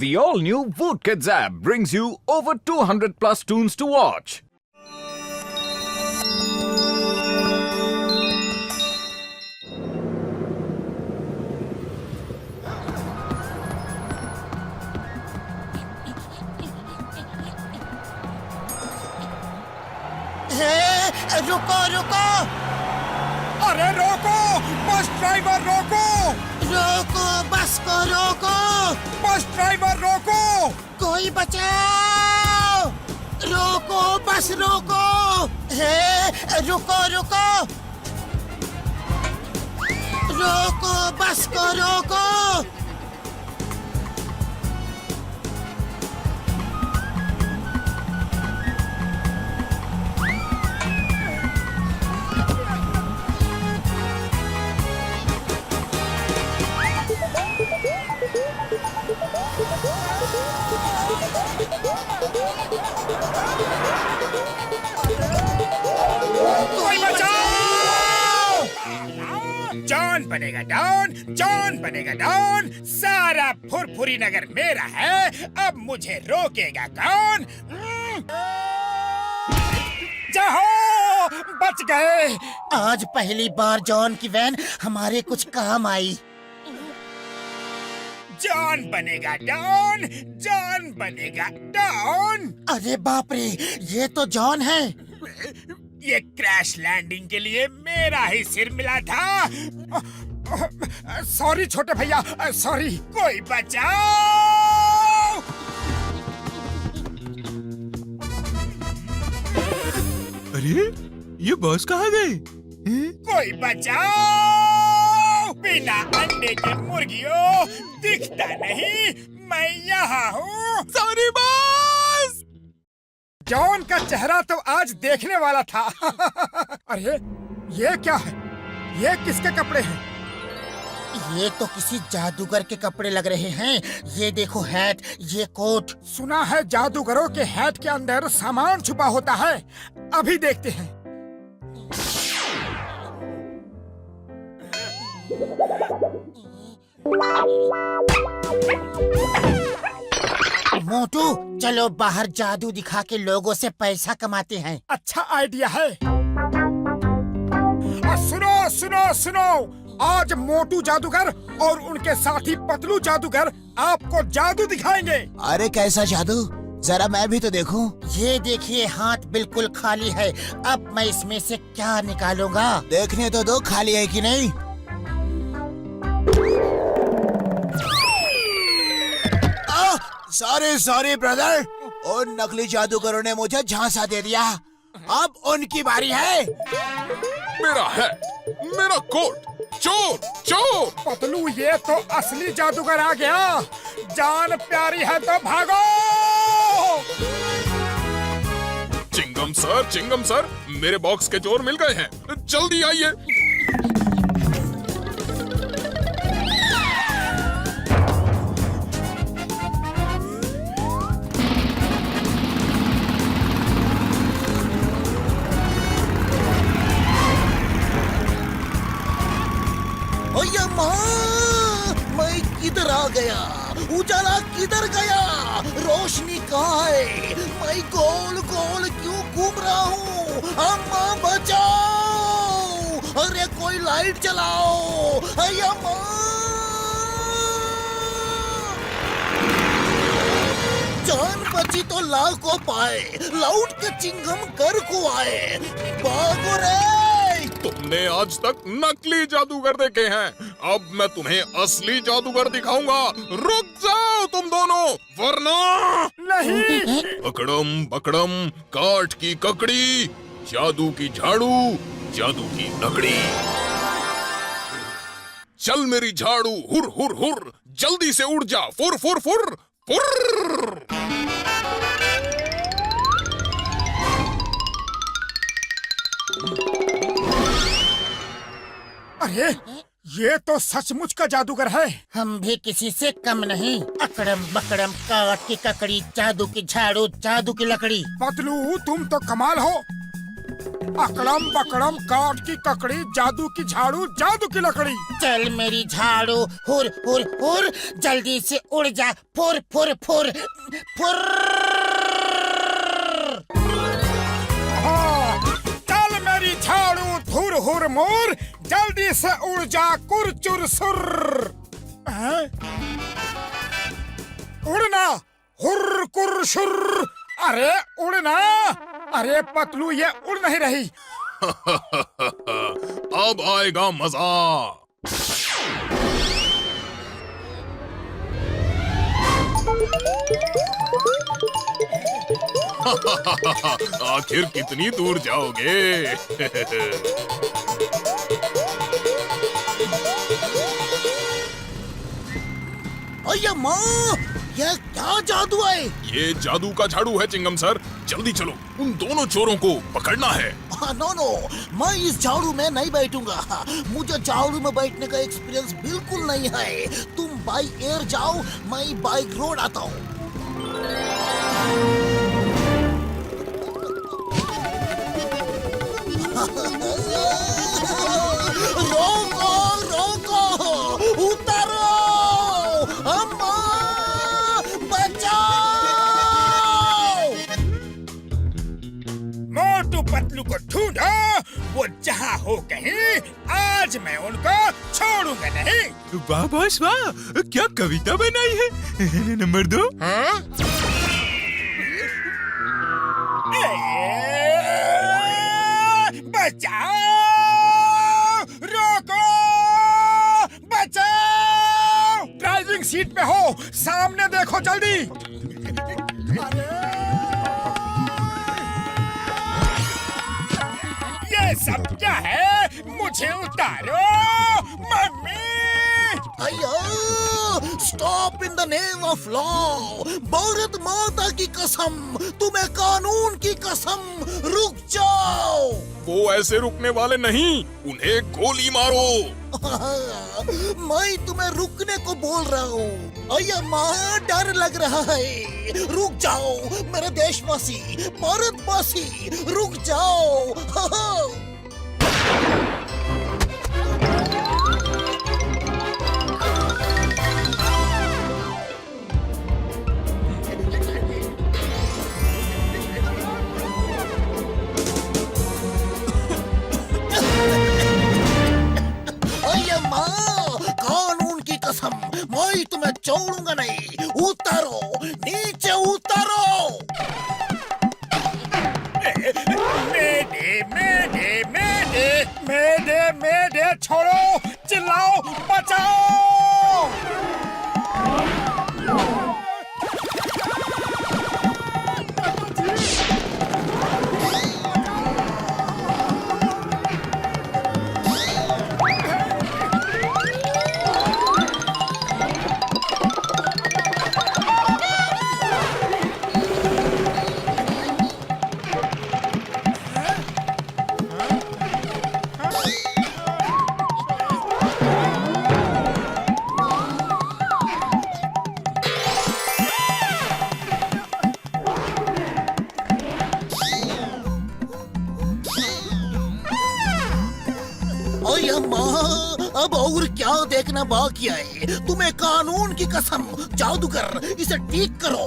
The all-new Voot Kids app brings you over 200 plus tunes to watch. रुको रुको, अरे रोको, बस ड्राइवर रोको, रोको बस को रोको, बस ड्राइवर रोको, कोई बचाओ, रोको बस रोको, रुको रुको, रोको बस को रोको। कोई बचाओ! जॉन बनेगा डॉन, जॉन बनेगा डॉन, सारा फुरफुरी नगर मेरा है, अब मुझे रोकेगा कौन? जाओ, बच गए। आज पहली बार जॉन की वैन हमारे कुछ काम आई। जॉन बनेगा डॉन, जॉन बनेगा डॉन। अरे बाप रे, ये तो जॉन है। ये क्रैश लैंडिंग के लिए मेरा ही सिर मिला था। सॉरी छोटे भैया, सॉरी। कोई बचाओ! अरे ये बस कहाँ गई? कोई बचाओ! बिना अंडे के मुर्गियों, दिखता नहीं, मैं यहाँ हूँ। Sorry boss. जॉन का चेहरा तो आज देखने वाला था। अरे ये क्या है? ये किसके कपड़े हैं? ये तो किसी जादूगर के कपड़े लग रहे हैं। ये देखो हैट, ये कोट। सुना है जादूगरों के हैट के अंदर सामान छुपा होता है। अभी देखते हैं। मोटू, चलो बाहर जादू दिखा के लोगों से पैसा कमाते हैं। अच्छा आइडिया है। सुनो सुनो सुनो, आज मोटू जादूगर और उनके साथी पतलू जादूगर आपको जादू दिखाएंगे। अरे कैसा जादू, जरा मैं भी तो देखूं। ये देखिए, हाथ बिल्कुल खाली है। अब मैं इसमें से क्या निकालूंगा? देखने तो दो खाली है कि नहीं। सॉरी सॉरी ब्रदर, उन नकली जादूगरों ने मुझे झांसा दे दिया। अब उनकी बारी है। मेरा है, मेरा कोट। चोर चोर। पतलू, ये तो असली जादूगर आ गया। जान प्यारी है तो भागो। चिंगम सर, मेरे बॉक्स के चोर मिल गए हैं, जल्दी आइए। मैं किधर आ गया? उजाला किधर गया? रोशनी कहाँ है? मैं गोल गोल क्यों घूम रहा हूँ? अम्मा बचाओ! अरे कोई लाइट चलाओ! अम्मा! जान बची तो लाखों पाए, लौट के चिंगम कर को आए। भागो रे! तुमने आज तक नकली जादूगर देखे हैं, अब मैं तुम्हें असली जादूगर दिखाऊंगा। रुक जाओ तुम दोनों, वरना नहीं। पकड़म पकड़म, काठ की ककड़ी, जादू की झाड़ू, जादू की लकड़ी। चल मेरी झाड़ू, हुर हुर हुर, जल्दी से उड़ जा, फुर फुर फुर फुर। अरे ये तो सचमुच का जादूगर है। हम भी किसी से कम नहीं। अकड़म बकड़म, काठ की ककड़ी, जादू की झाड़ू, जादू की लकड़ी। पतलू, तुम तो कमाल हो। अकड़म बकड़म काठ की ककड़ी, जादू की झाड़ू, जादू की लकड़ी। चल मेरी झाड़ू, हुर हुर हुर, जल्दी से उड़ जा, फुर फुर फुर फुर। हाँ, चल मेरी झाड़ू, धुर हुर मुर, जल्दी से उड़ जा, कुर चुर सुर। हैं? उड़ना, हुर कुर शुर। अरे उड़ना, अरे पतलू ये उड़ नहीं रही। अब आएगा मजा। आखिर कितनी दूर जाओगे? अय्या माँ, ये क्या जादू है? ये जादू का झाड़ू है चिंगम सर। जल्दी चलो, उन दोनों चोरों को पकड़ना है। नो नो, मैं इस झाड़ू में नहीं बैठूंगा। मुझे झाड़ू में बैठने का एक्सपीरियंस बिल्कुल नहीं है। तुम बाई एयर जाओ, मैं बाई रोड आता हूँ। रोको रोको, उतारो, अम्मा बचाओ। मोटू पतलू को ढूंढो, वो जहाँ हो कहीं, आज मैं उनको छोड़ूंगा नहीं। वाह बॉस वाह, क्या कविता बनाई है। नंबर 2। बचाओ, रोको, बचाओ। ड्राइविंग सीट पे हो, सामने देखो जल्दी। ये सब क्या है? मुझे उतारो, मम्मी। अयो, stop in the name of law. Bharat माता की कसम, तुम्हें कानून की कसम, रुक जाओ। वो ऐसे रुकने वाले नहीं, उन्हें गोली मारो। मैं तुम्हें रुकने को बोल रहा हूँ। अय्या माँ, डर लग रहा है। रुक जाओ मेरे देशवासी, भारतवासी, रुक जाओ। कानून की कसम, मैं तुम्हें छोड़ूंगा नहीं। उतारो, नीचे उतारो। मेडे मेडे मेडे मेडे मेडे, छोड़ो, चिल्लाओ, बचाओ। अय्या माँ, अब और क्या देखना बाकी है? तुम्हें कानून की कसम, जादूगर, इसे ठीक करो।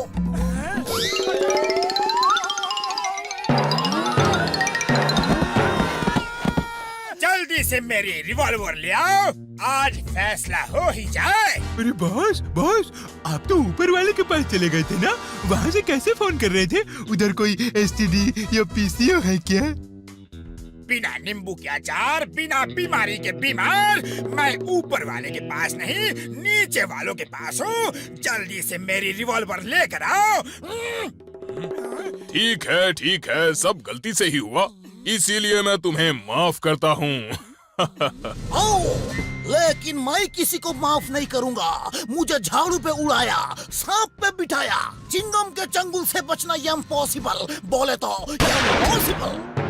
जल्दी से मेरी रिवॉल्वर ले आओ, आज फैसला हो ही जाए। अरे बॉस बॉस, आप तो ऊपर वाले के पास चले गए थे ना, वहाँ से कैसे फोन कर रहे थे? उधर कोई एसटीडी या पीसीओ है क्या? बिना नींबू के अचार, बिना बीमारी के बीमार, मैं ऊपर वाले के पास नहीं, नीचे वालों के पास हूँ। जल्दी से मेरी रिवॉल्वर लेकर आओ। ठीक है, सब गलती से ही हुआ, इसीलिए मैं तुम्हें माफ करता हूँ। आओ, लेकिन मैं किसी को माफ नहीं करूंगा। मुझे झाड़ू पे उड़ाया, सांप पे बिठाया, चिंगम के चंगुल से बचना इम्पॉसिबल, बोले तो इम्पॉसिबल।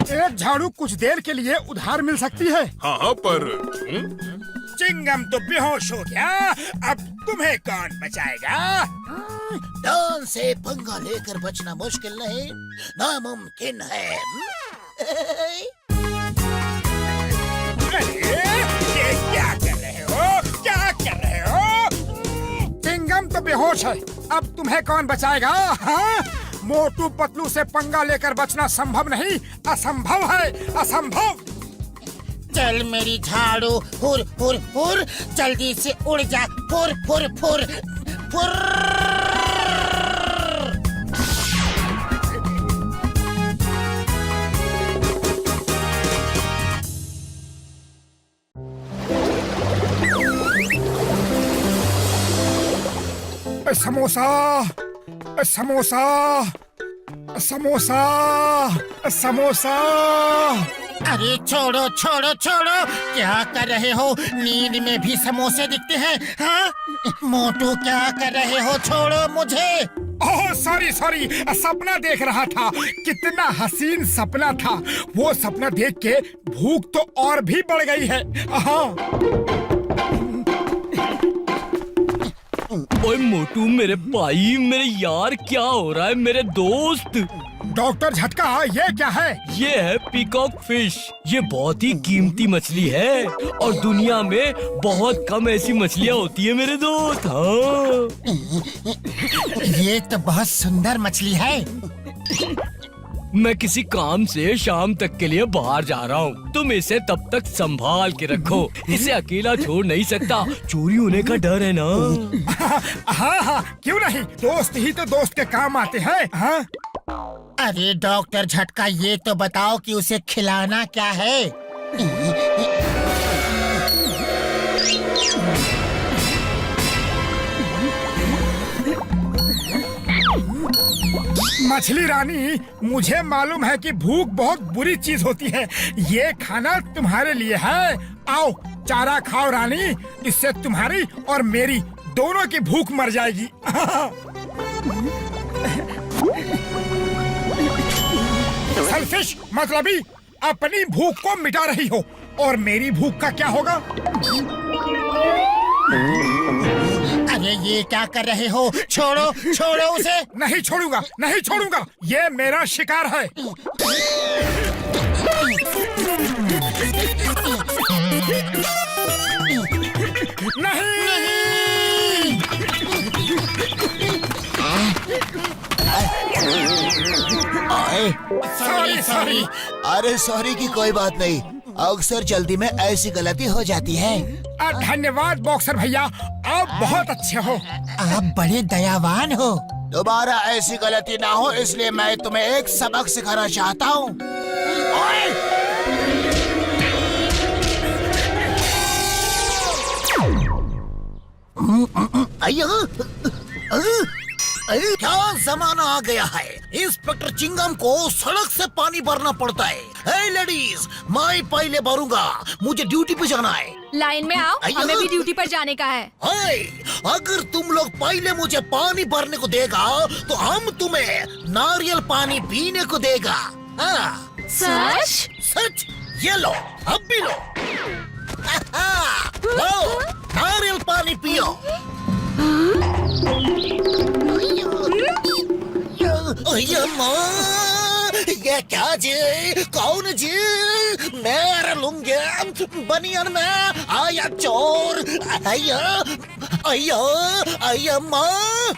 एक झाड़ू कुछ देर के लिए उधार मिल सकती है। हाँ, पर क्यों? चिंगम तो बेहोश हो गया, अब तुम्हें कौन बचाएगा? डॉन से पंगा लेकर बचना मुश्किल नहीं, नामुमकिन है। अरे, ये क्या कर रहे हो? क्या कर रहे हो? चिंगम तो बेहोश है, अब तुम्हें कौन बचाएगा? हाँ? मोटू पतलू से पंगा लेकर बचना संभव नहीं, असंभव है, असंभव। चल मेरी झाड़ू, फुर फुर फुर, जल्दी से उड़ जा, फुर फुर फुर फुर। समोसा, समोसा, समोसा, समोसा। अरे छोड़ो छोड़ो छोड़ो, क्या कर रहे हो? नींद में भी समोसे दिखते हैं? हाँ मोटू, क्या कर रहे हो? छोड़ो मुझे। ओह सॉरी सॉरी, सपना देख रहा था। कितना हसीन सपना था। वो सपना देख के भूख तो और भी बढ़ गई है। हाँ। ओए मोटू, मेरे भाई, मेरे यार, क्या हो रहा है मेरे दोस्त? डॉक्टर झटका, ये क्या है? ये है पीकॉक फिश। ये बहुत ही कीमती मछली है और दुनिया में बहुत कम ऐसी मछलियाँ होती है मेरे दोस्त। हाँ। ये तो बहुत सुंदर मछली है। मैं किसी काम से शाम तक के लिए बाहर जा रहा हूँ। तुम इसे तब तक संभाल के रखो। इसे अकेला छोड़ नहीं सकता, चोरी होने का डर है ना। हाँ हाँ, क्यों नहीं, दोस्त ही तो दोस्त के काम आते हैं। हाँ? अरे डॉक्टर झटका, ये तो बताओ कि उसे खिलाना क्या है? मछली रानी, मुझे मालूम है कि भूख बहुत बुरी चीज होती है। ये खाना तुम्हारे लिए है। आओ चारा खाओ रानी, इससे तुम्हारी और मेरी दोनों की भूख मर जाएगी। सेल्फिश, मतलबी, अपनी भूख को मिटा रही हो और मेरी भूख का क्या होगा? अरे ये क्या कर रहे हो? छोड़ो छोड़ो उसे। नहीं छोड़ूंगा, नहीं छोड़ूंगा। ये मेरा शिकार है। नहीं, सॉरी सॉरी। अरे सॉरी की कोई बात नहीं, अक्सर जल्दी में ऐसी गलती हो जाती है। धन्यवाद बॉक्सर भैया, आप बहुत अच्छे हो। आप बड़े दयावान हो। दोबारा ऐसी गलती ना हो, इसलिए मैं तुम्हें एक सबक सिखाना चाहता हूँ। क्या जमाना आ गया है, इंस्पेक्टर चिंगम को सड़क से पानी भरना पड़ता है। हे लेडीज, मैं पहले भरूंगा, मुझे ड्यूटी पे जाना है। लाइन में आओ, हमें भी ड्यूटी पर जाने का है। हाय, अगर तुम लोग पहले मुझे पानी भरने को देगा तो हम तुम्हें नारियल पानी पीने को देगा। हाँ। सच? सच? ये लो, अब भी लो। लो, नारियल पानी पियो। ये क्या जी? कौन जी? मेरे लुंगी बनियान में आया चोर। अय्या अय्या अय्या माँ।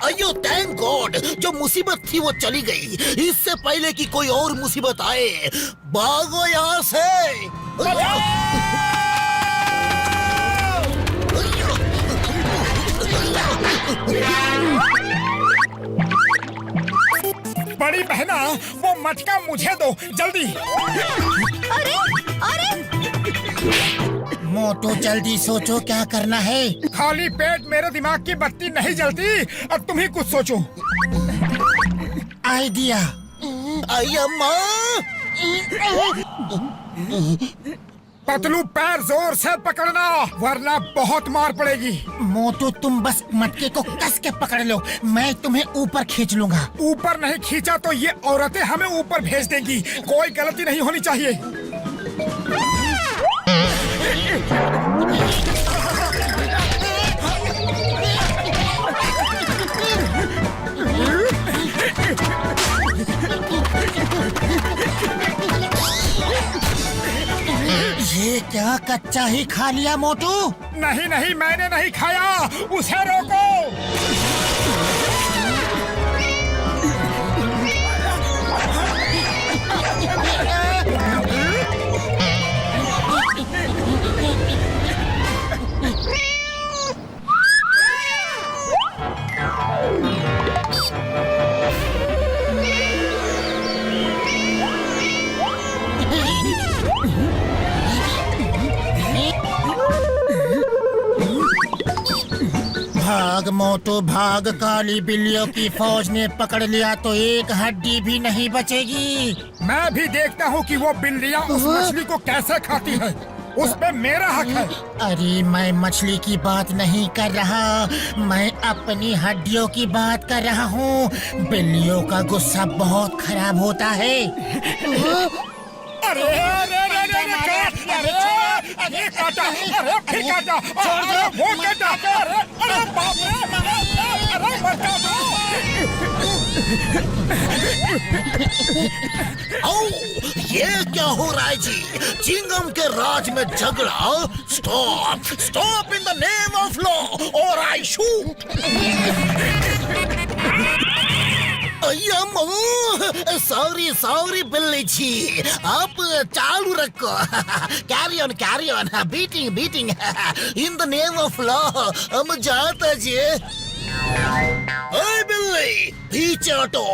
अयो थैंक गॉड, जो मुसीबत थी वो चली गई। इससे पहले कि कोई और मुसीबत आए, भागो यहाँ से। बड़ी बहना, वो मटका मुझे दो जल्दी। अरे अरे, मोटू जल्दी सोचो क्या करना है। खाली पेट मेरे दिमाग की बत्ती नहीं जलती। अब तुम ही कुछ सोचो। आइडिया। अय्या माँ। पतलू, पैर जोर से पकड़ना वरना बहुत मार पड़ेगी। मोटू तुम बस मटके को कस के पकड़ लो, मैं तुम्हें ऊपर खींच लूंगा। ऊपर नहीं खींचा तो ये औरतें हमें ऊपर भेज देंगी। कोई गलती नहीं होनी चाहिए। कच्चा ही खा लिया मोटू। नहीं नहीं, मैंने नहीं खाया, उसे रोको। भाग मोटू भाग, काली बिल्लियों की फौज ने पकड़ लिया तो एक हड्डी भी नहीं बचेगी। मैं भी देखता हूँ कि वो बिल्लियाँ उस मछली को कैसे खाती है। उस पे मेरा हक है। अरे मैं मछली की बात नहीं कर रहा, मैं अपनी हड्डियों की बात कर रहा हूँ। बिल्लियों का गुस्सा बहुत खराब होता है। अरे अरे अरे अरे अरे ये काटा, अरे फिर काटा, अरे वो काटा, अरे अरे बाप रे, अरे बचा दो। आओ, ये क्या हो रहा है जी? चिंगम के राज में झगड़ा? Stop stop in the name of law और आई शूट। सॉरी सॉरी बिल्ली जी, आप चालू रखो। Carry on beating beating in the name of law. हम जाता जी। ओए बिल्ली, पीछे हटो।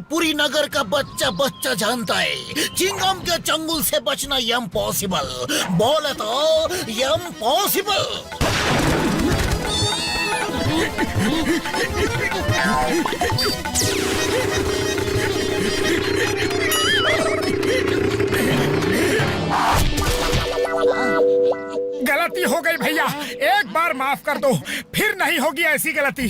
पूरी नगर का बच्चा जानता है चिंगम के चंगुल से बचना इम्पॉसिबल। बोले तो इम्पॉसिबल। गलती हो गई भैया, एक बार माफ कर दो, फिर नहीं होगी ऐसी गलती।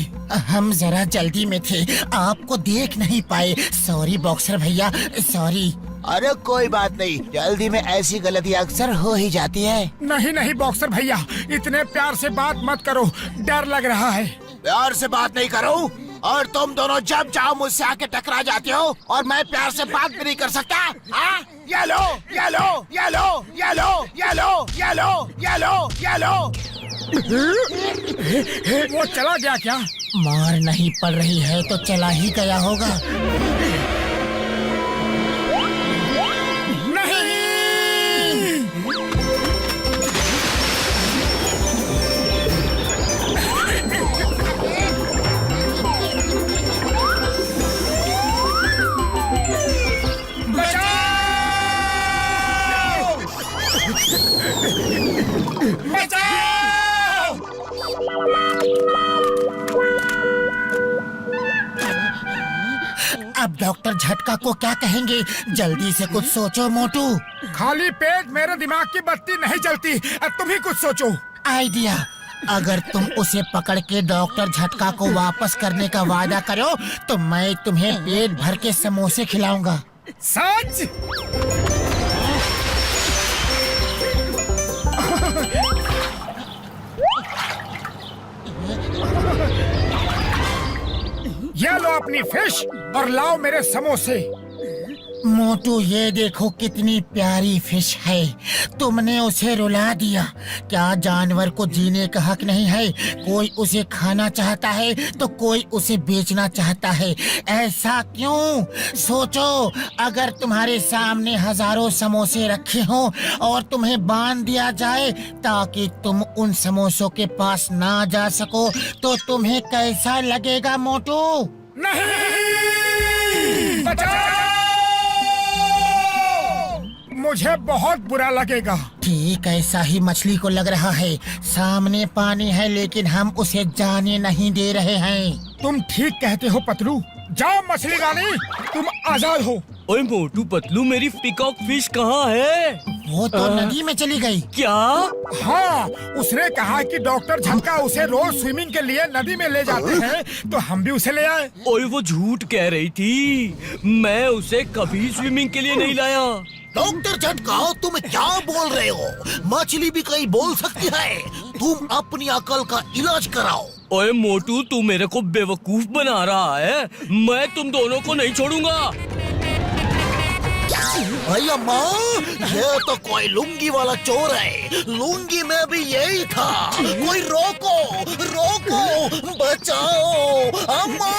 हम जरा जल्दी में थे, आपको देख नहीं पाए। सॉरी बॉक्सर भैया, सॉरी। अरे कोई बात नहीं, जल्दी में ऐसी गलती अक्सर हो ही जाती है। नहीं नहीं बॉक्सर भैया, इतने प्यार से बात मत करो, डर लग रहा है। प्यार से बात नहीं करो, और तुम दोनों जब चाहो मुझसे आके टकरा जाते हो, और मैं प्यार से बात भी नहीं कर सकता। हाँ? ये लो, ये लो, ये लो, ये लो, ये लो, ये लो, ये लो, ये लो। वो चला गया क्या? मार नहीं पड़ रही है तो चला ही गया होगा। अब डॉक्टर झटका को क्या कहेंगे? जल्दी से कुछ सोचो मोटू। खाली पेट मेरे दिमाग की बत्ती नहीं जलती, अब तुम ही कुछ सोचो। आइडिया, अगर तुम उसे पकड़ के डॉक्टर झटका को वापस करने का वादा करो तो मैं तुम्हें पेट भर के समोसे खिलाऊंगा। सच? ये लो अपनी फिश और लाओ मेरे समोसे। मोटू ये देखो कितनी प्यारी फिश है, तुमने उसे रुला दिया। क्या जानवर को जीने का हक नहीं है? कोई उसे खाना चाहता है तो कोई उसे बेचना चाहता है। ऐसा क्यों? सोचो, अगर तुम्हारे सामने हजारों समोसे रखे हों और तुम्हें बांध दिया जाए ताकि तुम उन समोसों के पास ना जा सको तो तुम्हें कैसा लगेगा मोटू? नहीं! बचाओ! मुझे बहुत बुरा लगेगा। ठीक ऐसा ही मछली को लग रहा है। सामने पानी है लेकिन हम उसे जाने नहीं दे रहे हैं। तुम ठीक कहते हो पतलू। जाओ मछली रानी, तुम आजाद हो। ओए मोटू पतलू, मेरी पीकॉक फिश कहाँ है? वो तो नदी में चली गई। क्या? हाँ, उसने कहा कि डॉक्टर झटका उसे रोज स्विमिंग के लिए नदी में ले जाते हैं, तो हम भी उसे ले आए। ओए वो झूठ कह रही थी, मैं उसे कभी स्विमिंग के लिए नहीं लाया। डॉक्टर झटका, तुम क्या बोल रहे हो? मछली भी कहीं बोल सकती है। तुम अपनी अकल का इलाज कराओ। ओए मोटू, तू मेरे को बेवकूफ बना रहा है। मैं तुम दोनों को नहीं छोड़ूंगा। अरे अम्मा, ये तो कोई लुंगी वाला चोर है। लुंगी में भी यही था। कोई रोको, रोको, बचाओ अम्मा।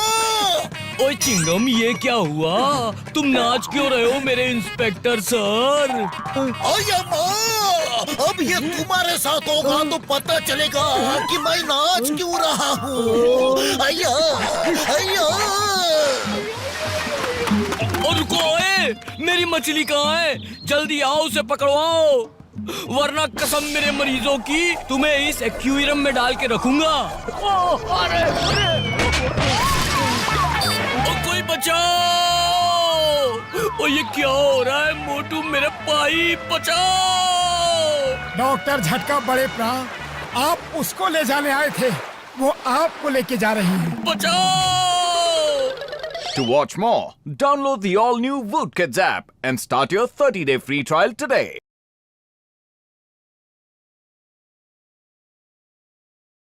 ओए चिंगम, ये क्या हुआ? तुम नाच क्यों रहे हो मेरे इंस्पेक्टर सर? अरे अम्मा, अब ये तुम्हारे साथ होगा तो पता चलेगा कि मैं नाच क्यों रहा हूँ। अय्या, अय्या। और रुको, ओए, मेरी मछली कहाँ है? जल्दी आओ, उसे पकड़वाओ, वरना कसम मेरे मरीजों की तुम्हें इस एक्वेरियम में डाल के रखूंगा। अरे कोई बचाओ! ओ ये क्या हो रहा है? मोटू मेरे भाई बचाओ! डॉक्टर झटका बड़े प्राण, आप उसको ले जाने आए थे, वो आपको लेके जा रही है। बचाओ! To watch more, download the all-new Woot Kids app and start your 30-day free trial today.